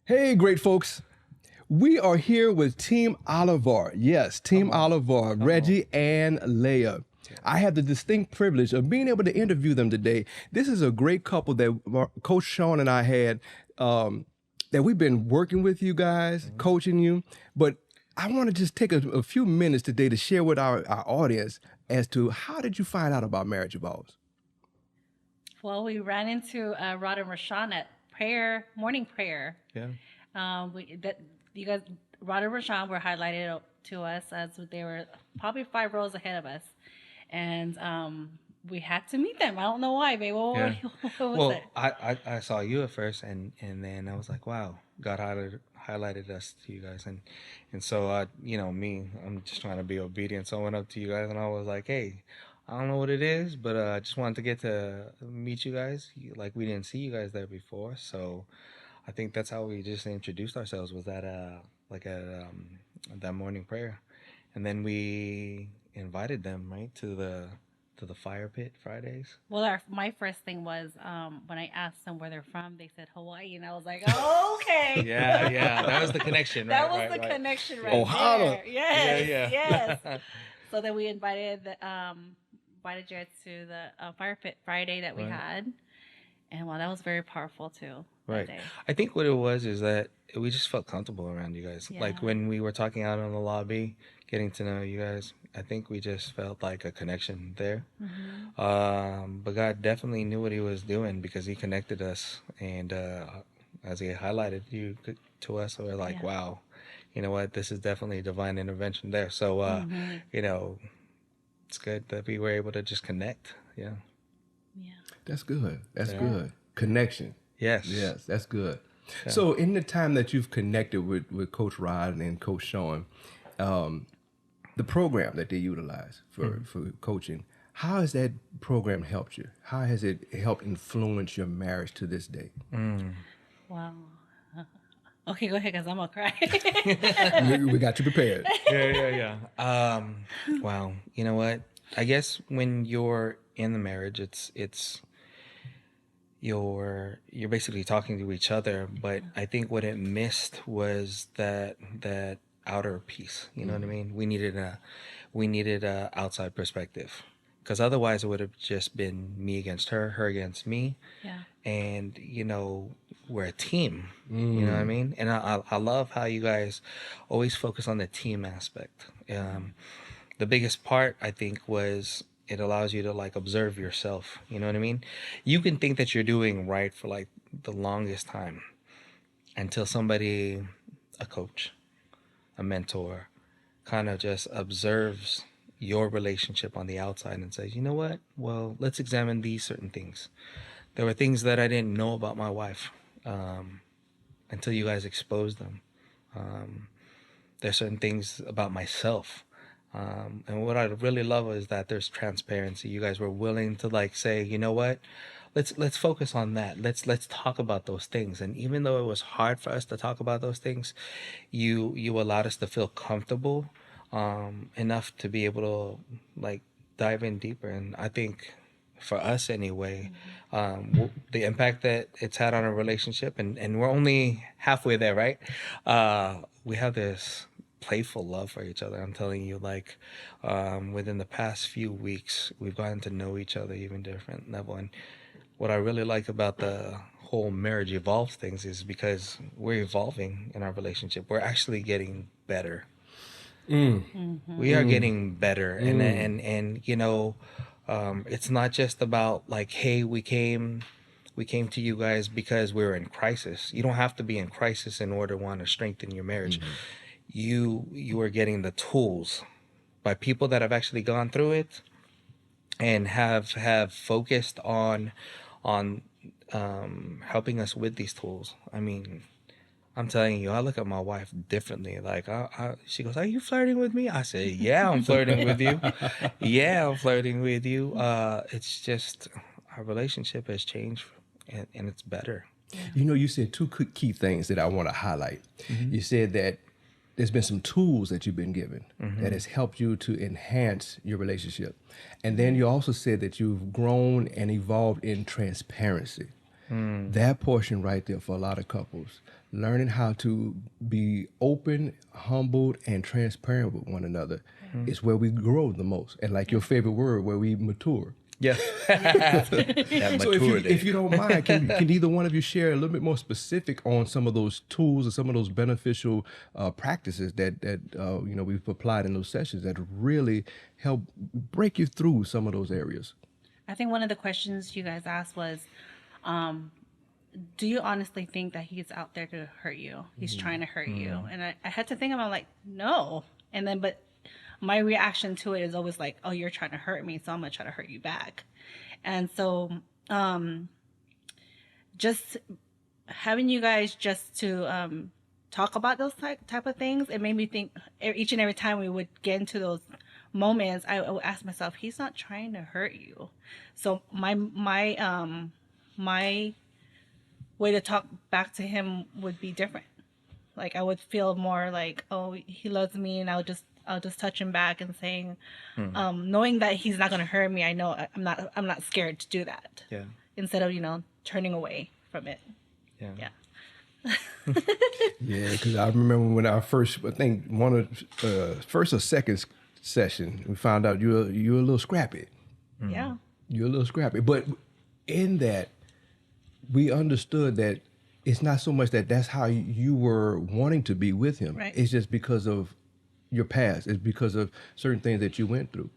Hey, great folks. We are here with Team Oliver. Yes, Team Oliver, Reggie and Leah. I have the distinct privilege of being able to interview them today. This is a great couple that Coach Sean and I had, that we've been working with you guys, coaching you. But I want to just take a few minutes today to share with our audience as to how did you find out about Marriage Evolves? Well, we ran into Roderick Roshawn at morning prayer. Yeah. You guys, Roderick Roshawn were highlighted to us as they were probably 5 rows ahead of us, and we had to meet them. I don't know why, babe. What was it? I saw you at first, and then I was like, wow, God highlighted us to you guys, and so I'm just trying to be obedient. So I went up to you guys and I was like, hey, I don't know what it is, but I just wanted to get to meet you guys. Like, we didn't see you guys there before, so I think that's how we just introduced ourselves, was that that morning prayer, and then we invited them right to the fire pit Fridays. Well, my first thing was when I asked them where they're from, they said Hawaii, and I was like, oh, okay. yeah, that was the connection, right? That was the connection right Ohana. there. Yes, Yeah. So then we invited Jared to the fire pit Friday that we had, and well, that was very powerful too. Right. I think what it was is that we just felt comfortable around you guys. Yeah. Like when we were talking out in the lobby, getting to know you guys, I think we just felt like a connection there. Mm-hmm. But God definitely knew what he was doing, because he connected us. And as he highlighted you to us, so we're like, wow, you know what? This is definitely divine intervention there. So, it's good that we were able to just connect. Yeah. Yeah. That's good. That's good. Connection. Yes, that's good. Yeah. So in the time that you've connected with Coach Rod and Coach Sean, the program that they utilize for coaching, how has that program helped you? How has it helped influence your marriage to this day? Wow. Okay, go ahead, because I'm going to cry. We got you prepared. Yeah. Wow. You know what? I guess when you're in the marriage, it's you're basically talking to each other, but I think what it missed was that outer piece. You know what I mean? We needed a outside perspective, because otherwise it would have just been me against her against me. Yeah. And we're a team. You know what I mean? And I love how you guys always focus on the team aspect. The biggest part, I think, was it allows you to like observe yourself. You know what I mean? You can think that you're doing right for like the longest time until somebody, a coach, a mentor, kind of just observes your relationship on the outside and says, you know what? Well, let's examine these certain things. There were things that I didn't know about my wife until you guys exposed them. There's certain things about myself. And what I really love is that there's transparency. You guys were willing to like say, you know what, let's focus on that. Let's talk about those things. And even though it was hard for us to talk about those things, you allowed us to feel comfortable enough to be able to like dive in deeper. And I think for us anyway, the impact that it's had on our relationship, and we're only halfway there, right? We have this playful love for each other. I'm telling you, like within the past few weeks, we've gotten to know each other even different level. And what I really like about the whole marriage evolves things is because we're evolving in our relationship. We're actually getting better. We are getting better, and it's not just about like, hey, we came to you guys because we're in crisis. You don't have to be in crisis in order to want to strengthen your marriage. You are getting the tools by people that have actually gone through it and have focused on helping us with these tools. I mean, I'm telling you, I look at my wife differently. Like, she goes, "Are you flirting with me?" I say, "Yeah, I'm flirting with you. Yeah, I'm flirting with you." It's just our relationship has changed, and it's better. You said two key things that I want to highlight. You said that there's been some tools that you've been given that has helped you to enhance your relationship. And then you also said that you've grown and evolved in transparency. That portion right there for a lot of couples, learning how to be open, humbled, and transparent with one another is where we grow the most. And like your favorite word, where we mature. Yeah. That So maturity. if you don't mind, can either one of you share a little bit more specific on some of those tools or some of those beneficial practices that we've applied in those sessions that really help break you through some of those areas? I think one of the questions you guys asked was, do you honestly think that he's out there to hurt you? He's trying to hurt you. And I had to think about, like, no. And then, but my reaction to it is always like, oh, you're trying to hurt me, so I'm going to try to hurt you back. And so just having you guys just to talk about those type of things, it made me think each and every time we would get into those moments, I would ask myself, he's not trying to hurt you. So my way to talk back to him would be different. Like, I would feel more like, oh, he loves me, and I'll just touch him back and saying, knowing that he's not going to hurt me, I know I'm not scared to do that. Yeah. Instead of, turning away from it. Yeah. Yeah. Yeah, because I remember when I think one of first or second session, we found out you're a little scrappy. Yeah. You're a little scrappy. But in that, we understood that it's not so much that that's how you were wanting to be with him. Right. It's just because of your past. It's because of certain things that you went through.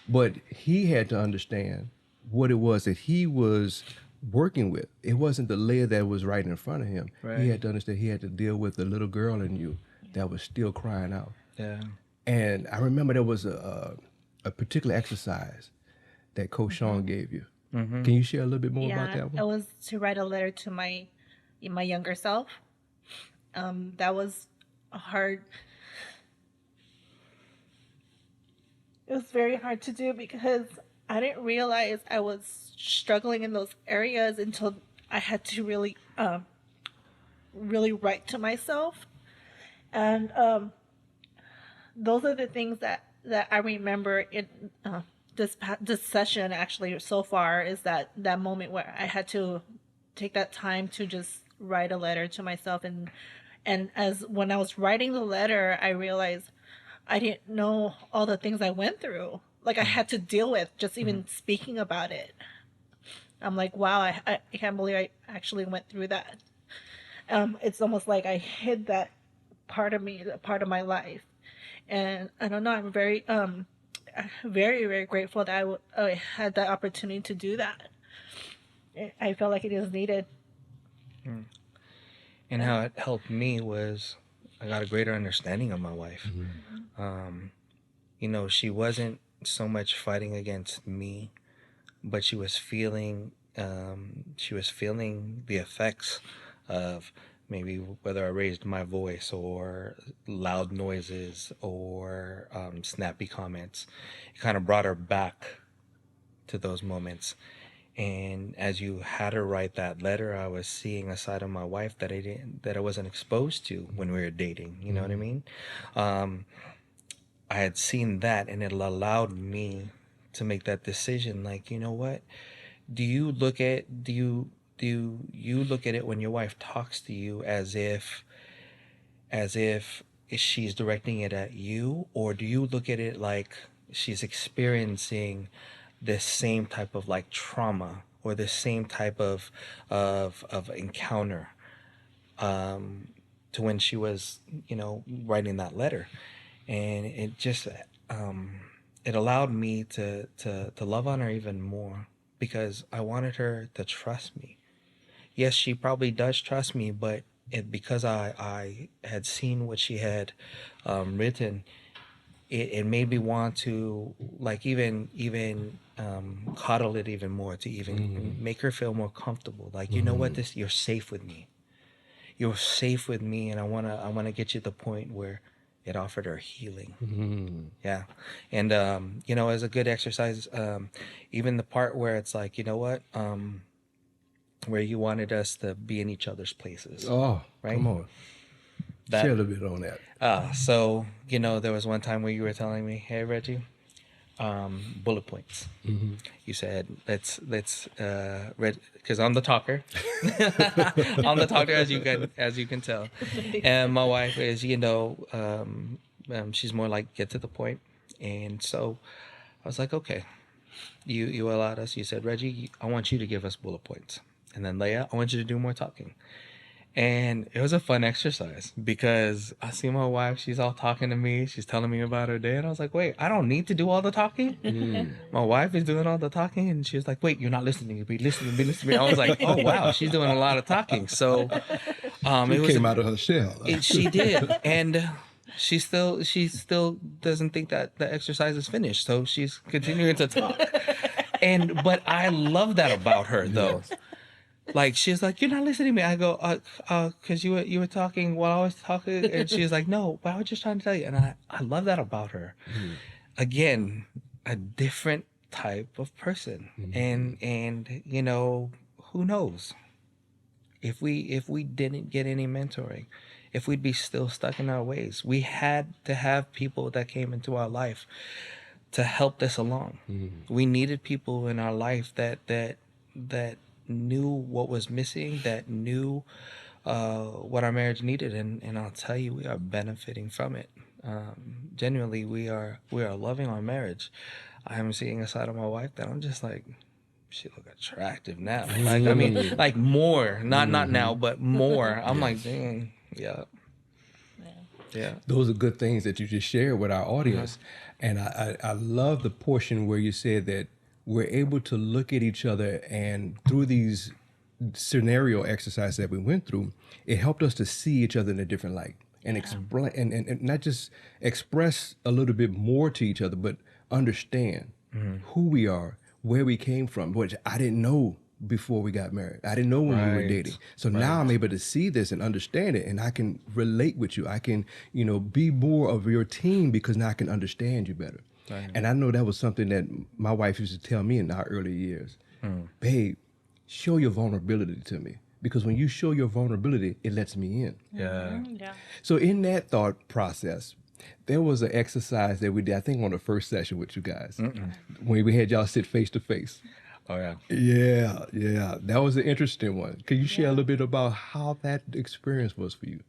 But he had to understand what it was that he was working with. It wasn't the layer that was right in front of him. Right. He had to understand he had to deal with the little girl in you that was still crying out. Yeah. And I remember there was a particular exercise that Coach Sean gave you. Can you share a little bit more about that one? It was to write a letter to my younger self. That was hard. It was very hard to do because I didn't realize I was struggling in those areas until I had to really write to myself. And those are the things that I remember in this session, actually, so far, is that moment where I had to take that time to just write a letter to myself. And as when I was writing the letter, I realized I didn't know all the things I went through. Like, I had to deal with just even speaking about it. I'm like, wow, I can't believe I actually went through that. It's almost like I hid that part of me, part of my life. And I don't know, I'm very, very, very grateful that I had that opportunity to do that. I felt like it is needed. And how it helped me was I got a greater understanding of my wife. She wasn't so much fighting against me, but she was feeling the effects of maybe whether I raised my voice or loud noises or snappy comments. It kind of brought her back to those moments. And as you had her write that letter, I was seeing a side of my wife that I wasn't exposed to when we were dating. You know what I mean? I had seen that, and it allowed me to make that decision. Like, you know what? Do you look at it when your wife talks to you as if she's directing it at you, or do you look at it like she's experiencing this same type of like trauma or the same type of encounter to when she was writing that letter? And it just it allowed me to love on her even more, because I wanted her to trust me. Yes, she probably does trust me, but because I had seen what she had written, it made me want to like even coddle it even more, to even make her feel more comfortable. Like, you know what, you're safe with me. You're safe with me, and I wanna get you to the point where it offered her healing. Yeah. And as a good exercise, even the part where it's like, you know what, where you wanted us to be in each other's places. Oh, right? come on. Share a little bit on that. So, you know, there was one time where you were telling me, hey, Reggie, bullet points. You said, let's, because I'm the talker. I'm the talker, as you can tell. And my wife is, you know, she's more like get to the point. And so I was like, okay, you allowed us. You said, Reggie, I want you to give us bullet points. And then Leia, I want you to do more talking. And it was a fun exercise because I see my wife, she's all talking to me. She's telling me about her day. And I was like, wait, I don't need to do all the talking. My wife is doing all the talking. And she was like, wait, you're not listening to me. Listen to me. I was like, oh, wow, she's doing a lot of talking. So It came out of her shell. she did. And she still doesn't think that the exercise is finished. So she's continuing to talk. But I love that about her, though. Like, she's like, you're not listening to me. I go, because you were talking while I was talking. And she's like, no, but I was just trying to tell you. And I love that about her. Again, a different type of person. And you know, who knows? If we didn't get any mentoring, if we'd be still stuck in our ways. We had to have people that came into our life to help this along. We needed people in our life that knew what was missing, that knew what our marriage needed, and I'll tell you, we are benefiting from it. Genuinely, we are loving our marriage. I am seeing a side of my wife that I'm just like, she look attractive now. Like, I mean, like more, not now, but more. I'm like, dang, yeah. Those are good things that you just shared with our audience. And I love the portion where you said that we're able to look at each other, and through these scenario exercises that we went through, it helped us to see each other in a different light and explain and not just express a little bit more to each other, but understand who we are, where we came from, which I didn't know before we got married. I didn't know when we were dating. So now I'm able to see this and understand it, and I can relate with you. I can, you know, be more of your team because now I can understand you better. And I know that was something that my wife used to tell me in our early years. Babe, show your vulnerability to me, because when you show your vulnerability, it lets me in. Yeah. So in that thought process, there was an exercise that we did, I think on the first session with you guys, when we had y'all sit face to face. Oh, yeah. Yeah. That was an interesting one. Can you share a little bit about how that experience was for you?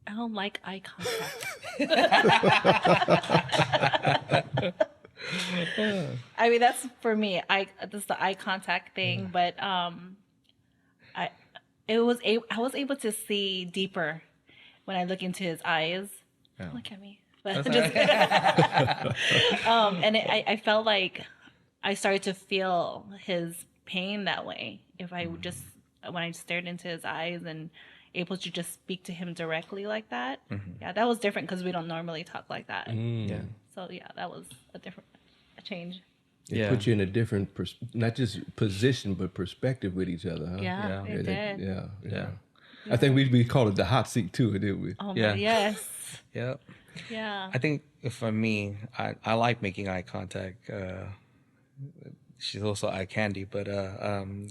I don't like eye contact. I mean, that's for me. This is the eye contact thing, but I was able to see deeper when I look into his eyes. Yeah. Look at me. But and I felt like I started to feel his pain that way. If I would just, when I stared into his eyes and able to just speak to him directly like that. Yeah, that was different because we don't normally talk like that. Yeah. So yeah, that was a change. It put you in a different, not just position, but perspective with each other, huh? Yeah, it did. Yeah. I think we called it the hot seat too, didn't we? Oh Yeah. my, yes. Yep. Yeah. I think for me, I like making eye contact. She's also eye candy, but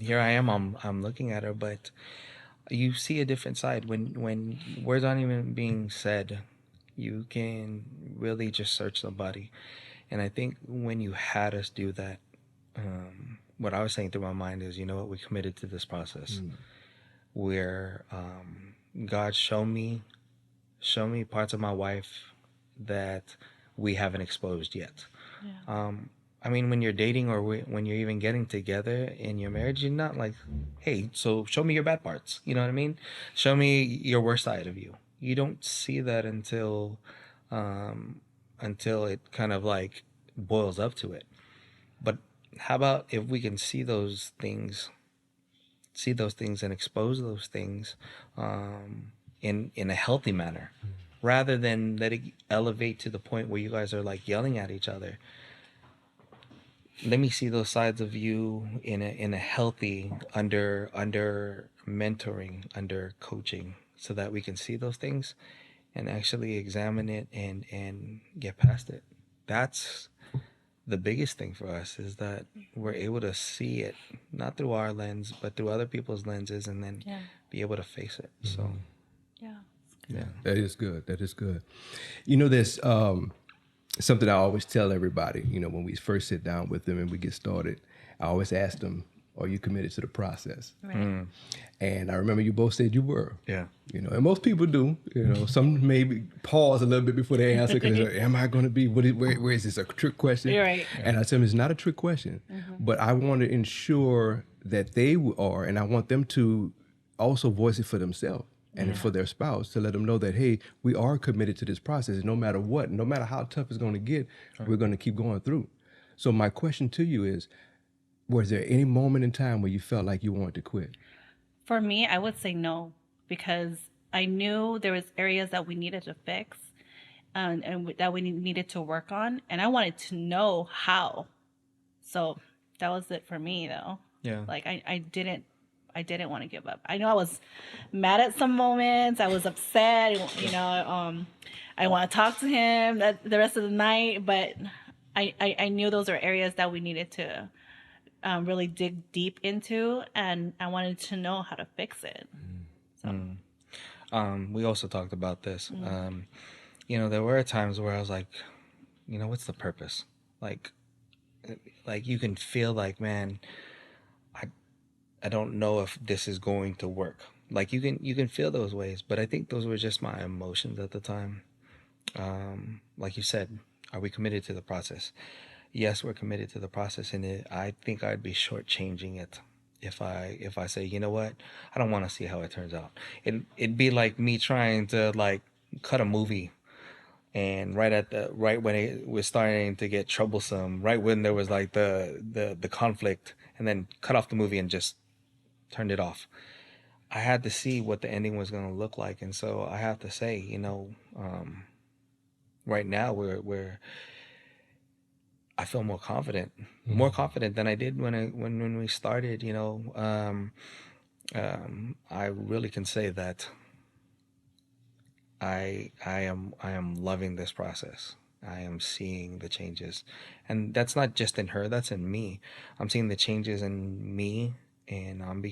here I am. I'm looking at her, but you see a different side when words aren't even being said. You can really just search somebody, and I think when you had us do that, what I was saying through my mind is, you know what, we committed to this process. Where God show me parts of my wife that we haven't exposed yet. Yeah. I mean, when you're dating or when you're even getting together in your marriage, you're not like, hey, so show me your bad parts. You know what I mean? Show me your worst side of you. You don't see that until it kind of like boils up to it. But how about if we can see those things and expose those things in a healthy manner, rather than let it elevate to the point where you guys are like yelling at each other. Let me see those sides of you in a healthy, under mentoring, under coaching, so that we can see those things and actually examine it and get past it. That's the biggest thing for us, is that we're able to see it not through our lens but through other people's lenses, and then be able to face it. So Yeah. Yeah, that is good. That is good. You know, there's something I always tell everybody, you know, when we first sit down with them and we get started, I always ask them, are you committed to the process? Right. And I remember you both said you were. Yeah. You know, and most people do. You know, some maybe pause a little bit before they answer because am I going to be? Where is this a trick question? You're right. And I tell them it's not a trick question, but I want to ensure that they are, and I want them to also voice it for themselves and for their spouse to let them know that hey, we are committed to this process. And no matter what, no matter how tough it's going to get, we're going to keep going through. So my question to you is, was there any moment in time where you felt like you wanted to quit? For me, I would say no, because I knew there was areas that we needed to fix, and that we needed to work on, and I wanted to know how. So that was it for me, though. Yeah. Like I didn't want to give up. I know I was mad at some moments. I was upset. You know, I want to talk to him the rest of the night, but I knew those are areas that we needed to really dig deep into, and I wanted to know how to fix it. So. We also talked about this. You know, there were times where I was like, you know, what's the purpose? Like you can feel like, man, I don't know if this is going to work. Like you can feel those ways, but I think those were just my emotions at the time. Like you said, are we committed to the process? Yes, we're committed to the process, and I think I'd be shortchanging it if I say, you know what, I don't want to see how it turns out. It'd be like me trying to like cut a movie, and right when it was starting to get troublesome, right when there was like the conflict, and then cut off the movie and just turned it off. I had to see what the ending was going to look like, and so I have to say, you know, right now we're I feel more confident than I did when we started. You know, I really can say that I am loving this process. I am seeing the changes, and that's not just in her. That's in me. I'm seeing the changes in me, and I'm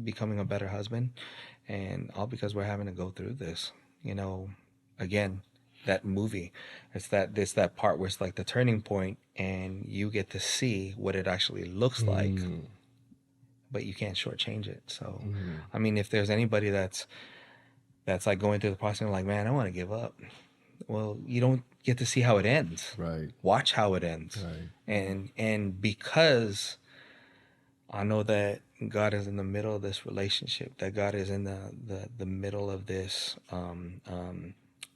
becoming a better husband, and all because we're having to go through this. You know, again, that movie, it's that part where it's like the turning point, and you get to see what it actually looks like, but you can't shortchange it. So, I mean, if there's anybody that's like going through the process and like, man, I want to give up. Well, you don't get to see how it ends. Right. Watch how it ends. Right. And because I know that God is in the middle of this relationship, that God is in the middle of this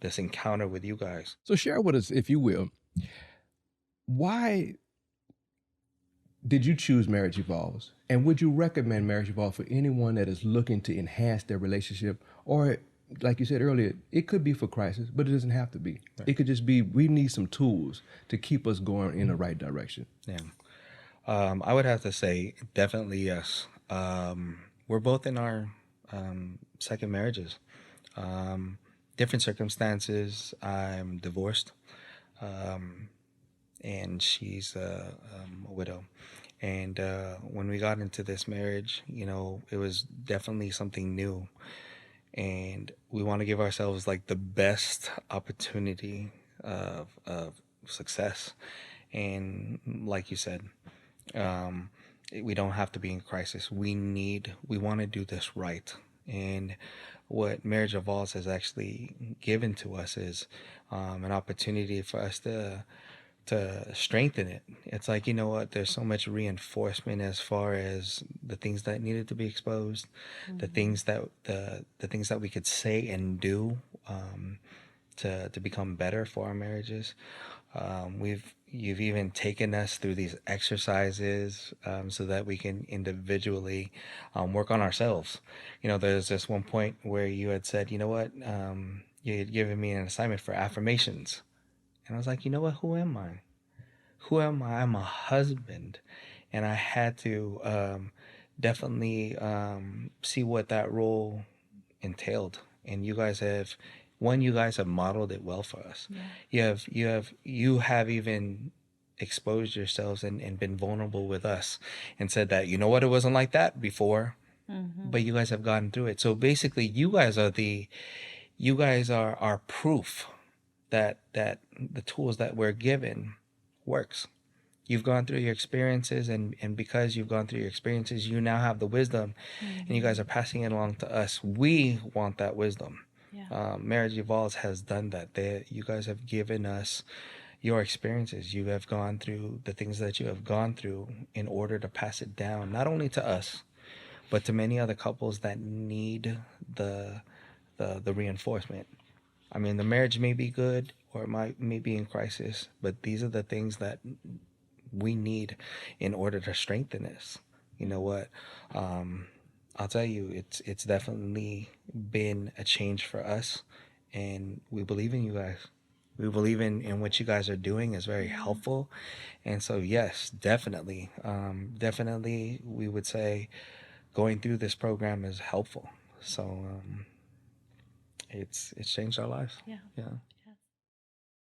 this encounter with you guys. So share with us, if you will, why did you choose Marriage Evolves? And would you recommend Marriage Evolves for anyone that is looking to enhance their relationship? Or, like you said earlier, it could be for crisis, but it doesn't have to be. Right. It could just be, we need some tools to keep us going in the right direction. Yeah. I would have to say definitely yes. We're both in our second marriages. Different circumstances. I'm divorced, and she's a widow. And when we got into this marriage, you know, it was definitely something new, and we want to give ourselves like the best opportunity of success. And like you said, we don't have to be in crisis. We want to do this right. And what Marriage Evolves has actually given to us is an opportunity for us to strengthen it. It's like, you know what, there's so much reinforcement as far as the things that needed to be exposed, the things that the things that we could say and do to become better for our marriages. You've even taken us through these exercises so that we can individually work on ourselves. You know, there's this one point where you had said, you know what, you had given me an assignment for affirmations. And I was like, you know what, who am I? Who am I? I'm a husband. And I had to definitely see what that role entailed. And you guys have modeled it well for us. Yeah. You have even exposed yourselves and been vulnerable with us and said that, you know what, it wasn't like that before, but you guys have gotten through it. So basically you guys are the you guys are proof that the tools that we're given works. You've gone through your experiences, and because you've gone through your experiences, you now have the wisdom, and you guys are passing it along to us. We want that wisdom. Yeah. Marriage Evolves has done that. You guys have given us your experiences. You have gone through the things that you have gone through in order to pass it down, not only to us, but to many other couples that need the reinforcement. I mean, the marriage may be good or it may be in crisis, but these are the things that we need in order to strengthen us. You know what? I'll tell you, it's definitely been a change for us, and we believe in you guys. We believe in what you guys are doing is very helpful, and so yes, definitely, definitely, we would say going through this program is helpful. So it's changed our lives. Yeah. Yeah.